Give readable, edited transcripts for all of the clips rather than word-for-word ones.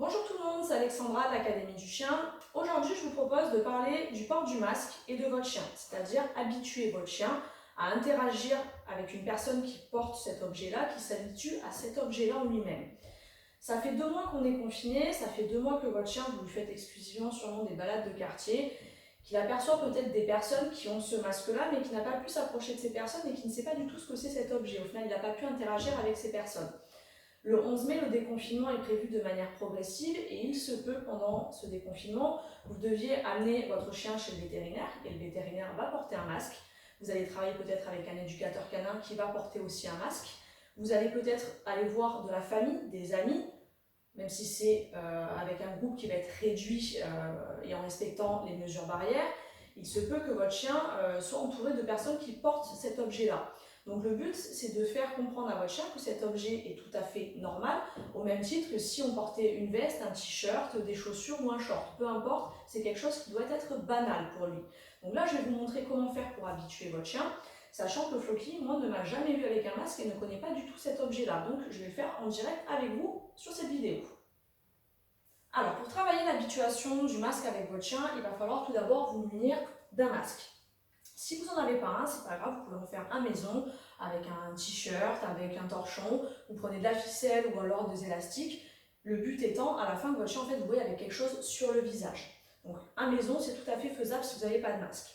Bonjour tout le monde, c'est Alexandra de l'Académie du Chien. Aujourd'hui, je vous propose de parler du port du masque et de votre chien, c'est-à-dire habituer votre chien à interagir avec une personne qui porte cet objet-là, qui s'habitue à cet objet-là en lui-même. Ça fait 2 mois qu'on est confiné, ça fait 2 mois que votre chien, vous lui faites exclusivement sûrement des balades de quartier, qu'il aperçoit peut-être des personnes qui ont ce masque-là, mais qui n'a pas pu s'approcher de ces personnes et qui ne sait pas du tout ce que c'est cet objet. Au final, il n'a pas pu interagir avec ces personnes. Le 11 mai, le déconfinement est prévu de manière progressive et il se peut pendant ce déconfinement, vous deviez amener votre chien chez le vétérinaire et le vétérinaire va porter un masque. Vous allez travailler peut-être avec un éducateur canin qui va porter aussi un masque. Vous allez peut-être aller voir de la famille, des amis, même si c'est avec un groupe qui va être réduit et en respectant les mesures barrières. Il se peut que votre chien soit entouré de personnes qui portent cet objet-là. Donc le but, c'est de faire comprendre à votre chien que cet objet est tout à fait normal, au même titre que si on portait une veste, un t-shirt, des chaussures ou un short. Peu importe, c'est quelque chose qui doit être banal pour lui. Donc là, je vais vous montrer comment faire pour habituer votre chien, sachant que Floki, moi, ne m'a jamais vu avec un masque et ne connaît pas du tout cet objet-là. Donc je vais le faire en direct avec vous sur cette vidéo. Alors, pour travailler l'habituation du masque avec votre chien, il va falloir tout d'abord vous munir d'un masque. Si vous n'en avez pas un, c'est pas grave, vous pouvez en faire un maison avec un t-shirt, avec un torchon, vous prenez de la ficelle ou alors des élastiques. Le but étant, à la fin, que votre chien, en fait, vous voyez avec quelque chose sur le visage. Donc, un maison, c'est tout à fait faisable si vous n'avez pas de masque.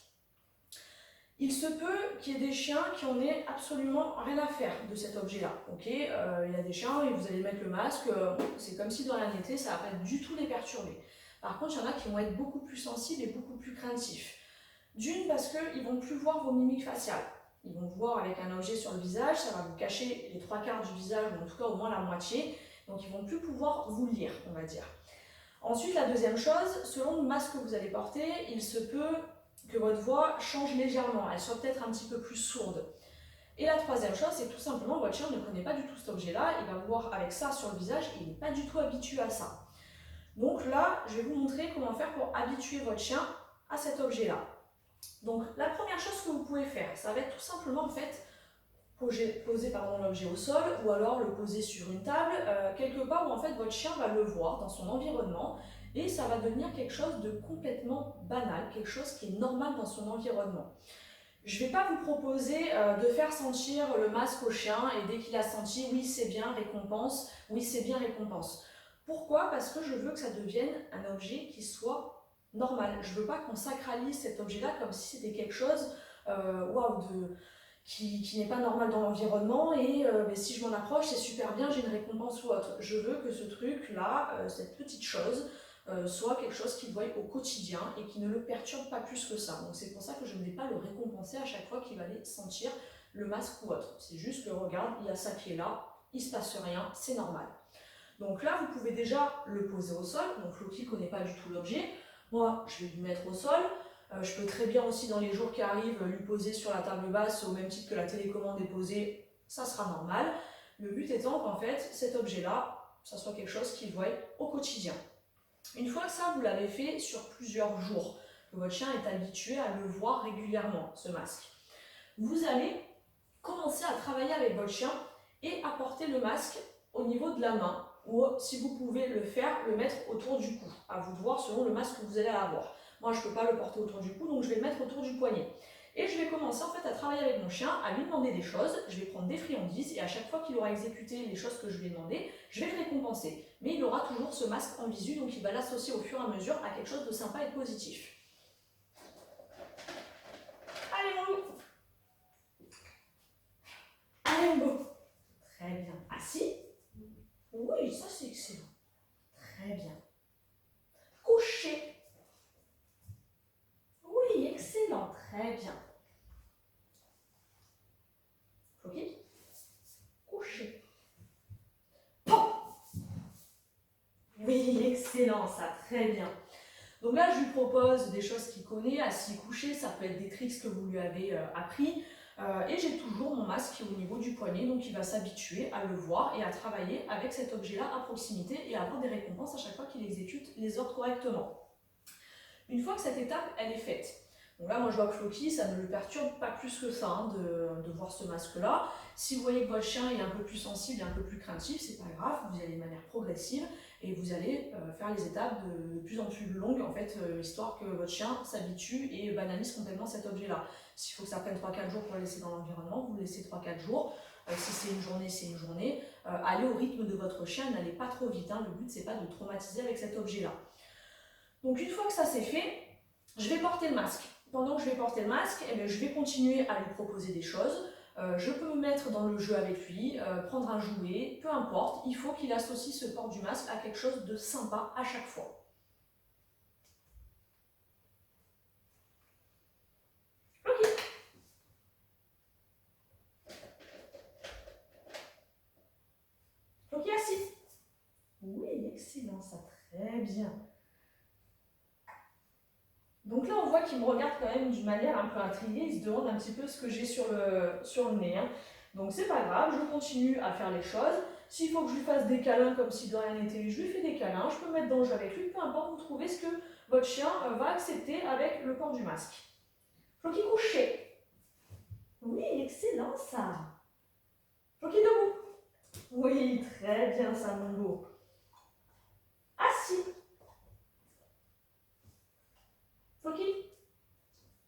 Il se peut qu'il y ait des chiens qui en aient absolument rien à faire de cet objet-là. Il y a des chiens et vous allez mettre le masque, c'est comme si dans la été, ça ne va pas du tout les perturber. Par contre, il y en a qui vont être beaucoup plus sensibles et beaucoup plus craintifs. D'une, parce qu'ils ne vont plus voir vos mimiques faciales. Ils vont vous voir avec un objet sur le visage, ça va vous cacher les 3/4 du visage, ou en tout cas au moins la moitié. Donc ils ne vont plus pouvoir vous lire, on va dire. Ensuite, la deuxième chose, selon le masque que vous allez porter, il se peut que votre voix change légèrement, elle soit peut-être un petit peu plus sourde. Et la troisième chose, c'est tout simplement votre chien ne connaît pas du tout cet objet-là, il va vous voir avec ça sur le visage et il n'est pas du tout habitué à ça. Donc là, je vais vous montrer comment faire pour habituer votre chien à cet objet-là. Donc la première chose que vous pouvez faire, ça va être tout simplement en fait poser l'objet au sol ou alors le poser sur une table, quelque part où en fait votre chien va le voir dans son environnement et ça va devenir quelque chose de complètement banal, quelque chose qui est normal dans son environnement. Je ne vais pas vous proposer de faire sentir le masque au chien et dès qu'il a senti, oui c'est bien, récompense, oui c'est bien, récompense. Pourquoi? Parce que je veux que ça devienne un objet qui soit normal. Je ne veux pas qu'on sacralise cet objet-là comme si c'était quelque chose qui n'est pas normal dans l'environnement et mais si je m'en approche, c'est super bien, j'ai une récompense ou autre. Je veux que ce truc-là, cette petite chose, soit quelque chose qu'il voit au quotidien et qui ne le perturbe pas plus que ça. Donc c'est pour ça que je ne vais pas le récompenser à chaque fois qu'il va aller sentir le masque ou autre. C'est juste que regarde, il y a ça qui est là, il ne se passe rien, c'est normal. Donc là, vous pouvez déjà le poser au sol. Donc Floki ne connaît pas du tout l'objet. Moi, je vais lui mettre au sol. Je peux très bien aussi, dans les jours qui arrivent, lui poser sur la table basse, au même titre que la télécommande est posée, ça sera normal. Le but étant qu'en fait, cet objet-là, ça soit quelque chose qu'il voit au quotidien. Une fois que ça, vous l'avez fait sur plusieurs jours, que votre chien est habitué à le voir régulièrement, ce masque, vous allez commencer à travailler avec votre chien et à porter le masque au niveau de la main, ou si vous pouvez le faire, le mettre autour du cou, à vous de voir selon le masque que vous allez avoir. Moi, je ne peux pas le porter autour du cou, donc je vais le mettre autour du poignet. Et je vais commencer en fait à travailler avec mon chien, à lui demander des choses. Je vais prendre des friandises et à chaque fois qu'il aura exécuté les choses que je lui ai demandées, je vais le récompenser. Mais il aura toujours ce masque en visu, donc il va l'associer au fur et à mesure à quelque chose de sympa et de positif. Allez mon loup! Allez mon beau! Très bien. Assis? Oui, ça c'est excellent. Très bien. Couché? Oui, excellent. Très bien. Floki? Couché. Pan! Oui, excellent, ça, très bien. Donc là, je lui propose des choses qu'il connaît, assis, couché, ça peut être des tricks que vous lui avez appris. Et j'ai toujours mon masque qui est au niveau du poignet, donc il va s'habituer à le voir et à travailler avec cet objet-là à proximité et à avoir des récompenses à chaque fois qu'il exécute les ordres correctement. Une fois que cette étape elle est faite, Donc là, moi je vois que Floki, ça ne le perturbe pas plus que ça hein, de voir ce masque-là. Si vous voyez que votre chien est un peu plus sensible et un peu plus craintif, c'est pas grave, vous y allez de manière progressive et vous allez faire les étapes de plus en plus longues, en fait, histoire que votre chien s'habitue et banalise complètement cet objet-là. S'il faut que ça prenne 3-4 jours pour le laisser dans l'environnement, vous le laissez 3-4 jours. Si c'est une journée, c'est une journée. Allez au rythme de votre chien, n'allez pas trop vite. Hein. Le but, c'est pas de traumatiser avec cet objet-là. Donc une fois que ça c'est fait, je vais porter le masque. Pendant que je vais porter le masque, eh bien, je vais continuer à lui proposer des choses. Je peux me mettre dans le jeu avec lui, prendre un jouet, peu importe. Il faut qu'il associe ce port du masque à quelque chose de sympa à chaque fois. Ok. Ok, assis. Oui, excellent, ça, très bien. Donc là, on voit qu'il me regarde quand même d'une manière un peu intriguée. Il se demande un petit peu ce que j'ai sur le nez. Hein. Donc c'est pas grave, je continue à faire les choses. S'il faut que je lui fasse des câlins comme si de rien n'était, je lui fais des câlins. Je peux me mettre dans le jeu avec lui. Peu importe, vous trouvez ce que votre chien va accepter avec le port du masque. Faut qu'il couche. Oui, excellent ça. Faut qu'il debout. Oui, très bien ça, mon beau. Assis. Faut qu'il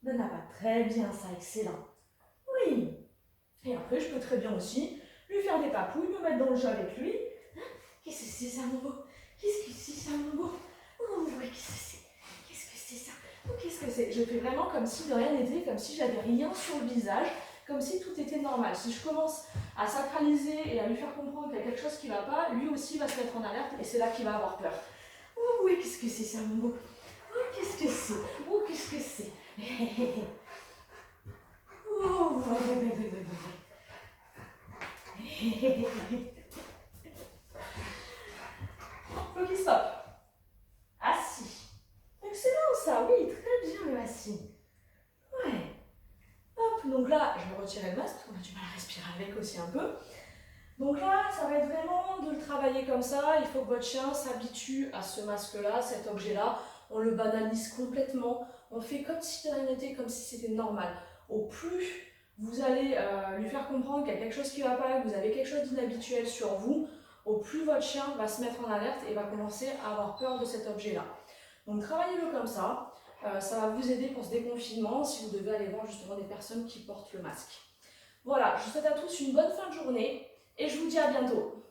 donne la patte. Très bien ça, excellent. Oui. Et après, je peux très bien aussi lui faire des papouilles, me mettre dans le jeu avec lui. Hein, qu'est-ce que c'est ça, mon beau? Qu'est-ce que c'est ça, mon beau? Oh, ouais, qu'est-ce que c'est? Qu'est-ce que c'est ça? Oh, qu'est-ce que c'est? Je fais vraiment comme si de rien n'était, comme si j'avais rien sur le visage, comme si tout était normal. Si je commence à sacraliser et à lui faire comprendre qu'il y a quelque chose qui ne va pas, lui aussi va se mettre en alerte et c'est là qu'il va avoir peur. Oh, oui, qu'est-ce que c'est ça, mon beau? Oh, qu'est-ce que c'est? Oh, qu'est-ce que c'est? Oh, ouais. Faut qu'il stoppe. Assis. Excellent ça, oui, très bien le assis. Ouais. Hop, donc là, je vais retirer le masque, parce qu'on a du mal à respirer avec aussi un peu. Donc là, ça va être vraiment de le travailler comme ça. Il faut que votre chien s'habitue à ce masque-là, cet objet-là. On le banalise complètement. On fait comme si de rien n'était, comme si c'était normal. Au plus vous allez lui faire comprendre qu'il y a quelque chose qui ne va pas, que vous avez quelque chose d'inhabituel sur vous, au plus votre chien va se mettre en alerte et va commencer à avoir peur de cet objet-là. Donc travaillez-le comme ça. Ça va vous aider pour ce déconfinement si vous devez aller voir justement des personnes qui portent le masque. Voilà, je vous souhaite à tous une bonne fin de journée et je vous dis à bientôt.